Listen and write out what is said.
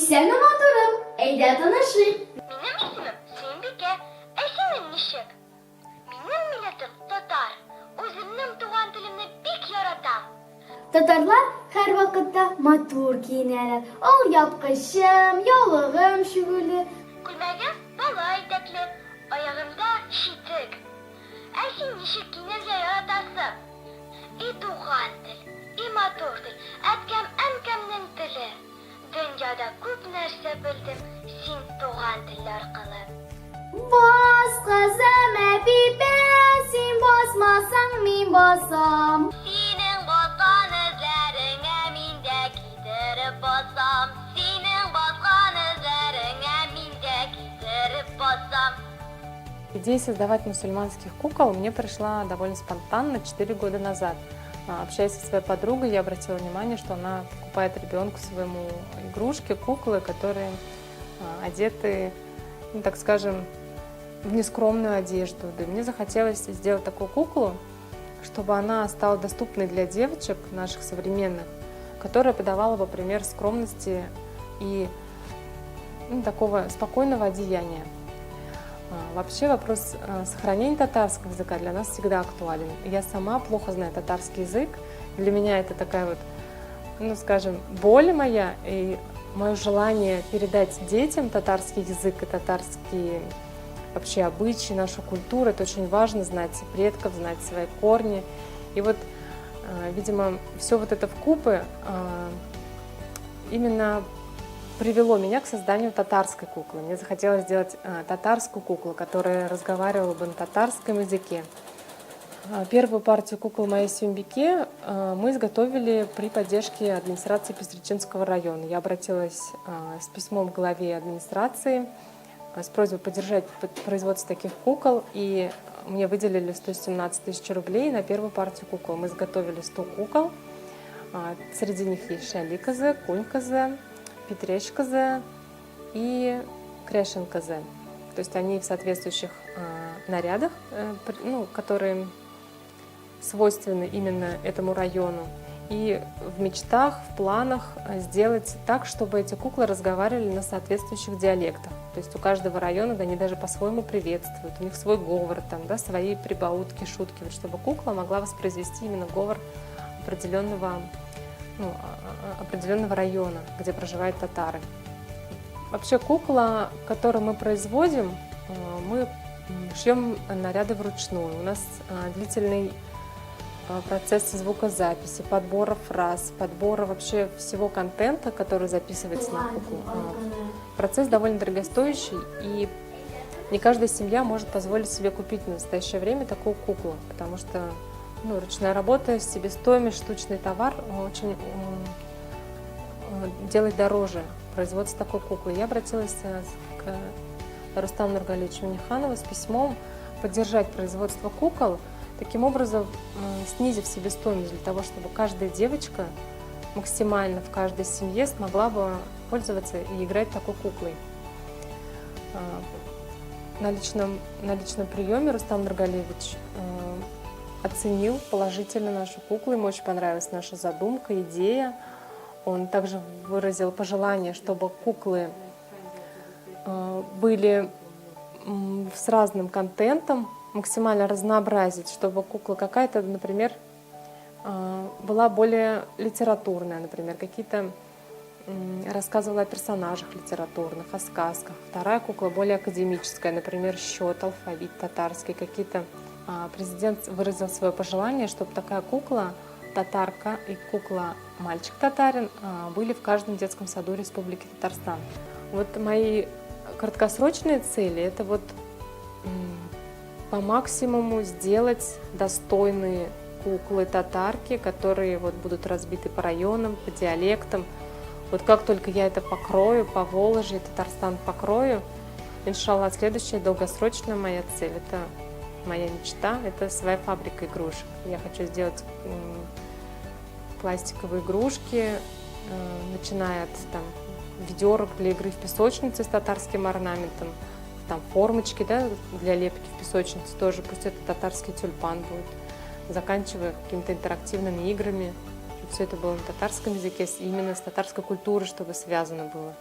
İstemli motorum. Eyda tanışır. Benim ismim Sümbüke. Eşimin nişik. Benim milletim Tatar. Özümnün tuğan dilimini bek yaratam. Tatarlar her vakitte motor giyinirler. Al yapkışım, yolağım şugulu. Kulmagım bala etekli. Ayağımda şitik. Eşin nişik giyinirge yaratasın. Tuğan dil, motor dil. Etkem emkemnin dili. Dünyada көп нәрсе bildim sen tuğan dil arkalı. Bas kazeme bir sen basmasan min basam. Senin baskan izlerine min de giderip basam. Senin baskan izlerine min de giderip basam. Идея создавать мусульманских кукол мне пришла довольно спонтанно 4 года назад. Общаясь со своей подругой, я обратила внимание, что она покупает ребенку своему игрушки, куклы, которые одеты, ну, так скажем, в нескромную одежду. Да и мне захотелось сделать такую куклу, чтобы она стала доступной для девочек наших современных, которая подавала бы пример скромности и такого спокойного одеяния. Вообще вопрос сохранения татарского языка для нас всегда актуален. Я сама плохо знаю татарский язык. Для меня это такая вот, ну скажем, боль моя и мое желание передать детям татарский язык и татарские вообще обычаи, нашу культуру. Это очень важно, знать предков, знать свои корни. И вот, видимо, все вот это вкупе именно привело меня к созданию татарской куклы. Мне захотелось сделать татарскую куклу, которая разговаривала бы на татарском языке. Первую партию кукол моей Сюмбике мы изготовили при поддержке администрации Пестричинского района. Я обратилась с письмом к главе администрации с просьбой поддержать производство таких кукол, и мне выделили 117 тысяч рублей на первую партию кукол. Мы изготовили 100 кукол, среди них есть шали-козы, кунь-козы, петрещ-козы и крешен-козы. То есть они в соответствующих нарядах, которые свойственны именно этому району. И в мечтах, в планах сделать так, чтобы эти куклы разговаривали на соответствующих диалектах. То есть у каждого района они даже по-своему приветствуют, у них свой говор, свои прибаутки, шутки, вот чтобы кукла могла воспроизвести именно говор определенного района, где проживают татары. Вообще кукла, которую мы производим, мы шьем наряды вручную. У нас длительный процесс звукозаписи, подбора фраз, подбора вообще всего контента, который записывается на куклу. Процесс довольно дорогостоящий, и не каждая семья может позволить себе купить в настоящее время такую куклу, потому что ручная работа, себестоимость, штучный товар очень делает дороже производство такой куклы. Я обратилась к Рустаму Нургалиевичу Миниханову с письмом поддержать производство кукол, таким образом снизив себестоимость для того, чтобы каждая девочка максимально в каждой семье смогла бы пользоваться и играть такой куклой. На личном приеме Рустам Нургалиевич оценил положительно нашу куклу, ему очень понравилась наша задумка, идея. Он также выразил пожелание, чтобы куклы были с разным контентом, максимально разнообразить, чтобы кукла какая-то, например, была более литературная, например, какие-то рассказывала о персонажах литературных, о сказках. Вторая кукла более академическая, например, счет, алфавит татарский, какие-то. Президент выразил свое пожелание, чтобы такая кукла татарка и кукла мальчик-татарин были в каждом детском саду Республики Татарстан. Вот мои краткосрочные цели – это вот по максимуму сделать достойные куклы татарки, которые вот будут разбиты по районам, по диалектам. Вот как только я это покрою, по Волжье, Татарстан покрою, иншаллах, следующая долгосрочная моя цель – это моя мечта – это своя фабрика игрушек. Я хочу сделать пластиковые игрушки, начиная от ведерок для игры в песочнице с татарским орнаментом, формочки для лепки в песочнице тоже, пусть это татарский тюльпан будет, заканчивая какими-то интерактивными играми. Все это было на татарском языке, именно с татарской культурой, чтобы связано было.